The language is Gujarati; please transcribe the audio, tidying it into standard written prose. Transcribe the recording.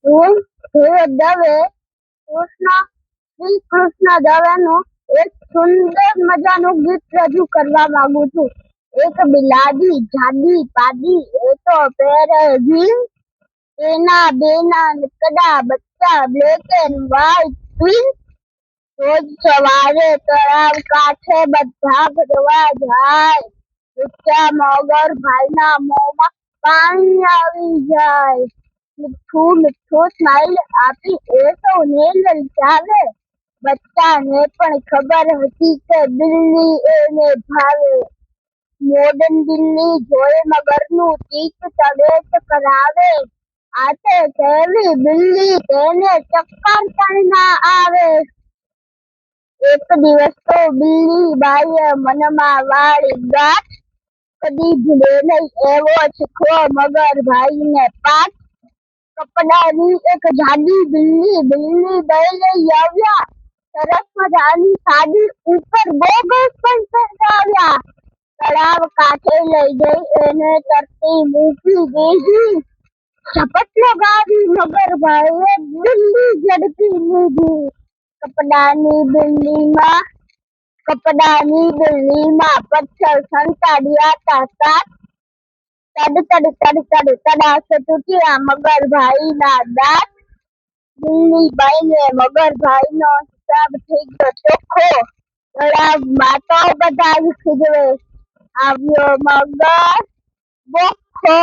હું ધીરજ દવે શ્રી કૃષ્ણ દવેનું એક સુંદર મજાનું ગીત રજૂ કરવા માંગુ છું. એક બિલાડી જાડી પાડી એ તો પહેરે જીન્સ, એના બેના નકડા બચ્ચા બ્લેક એન્ડ વ્હાઈટ ટ્વિન્સ. રોજ સવારે તળાવ કાંઠે બધા ભરવા જાય, બચ્ચા મગર ભાઈના મોંમાં પાણી આવી જાય. મીઠું મીઠું સ્માઈલ આપી એ સૌને લલચાવે, બચ્ચાને પણ ખબર હતી કે બિલ્લી એને ભાવે. મોડર્ન બિલ્લી જોઈ મગરનું ચીક તબેટ કરાવે, આતે કેવી બિલ્લી તેને ચક્કર પણ ના આવે. એક દિવસ તો બિલ્લી બાઈએ મનમાં વાળી ગાંઠ, કદી ભૂલે નહીં એવો શીખવો મગર ભાઈને પાઠ. કપડાની એક જાડી બિલ્લી લઈ આવ્યા, સરસ મજાની સાડી ઉપર ગોગલ્સ પણ પહેરાવ્યા. તળાવ કાંઠે લઈ જઈ એને તરતી મૂકી દીધી, ઝપટ લગાવી મગર ભાઈએ બિલ્લી ઝડપી લીધી. કપડાની બિલ્લીમાં પથ્થર સંતાડ્યા તા સાત, તડ તડાસે તૂટ્યા મગર ભાઈના દાંત. બિલ્લી બાઈને મગર ભાઈનો હિસાબ થઈ ગયો ચોખ્ખો, તળાવમાં તો બધા જ ખીજવે, આવ્યો મગર બોખ્ખો.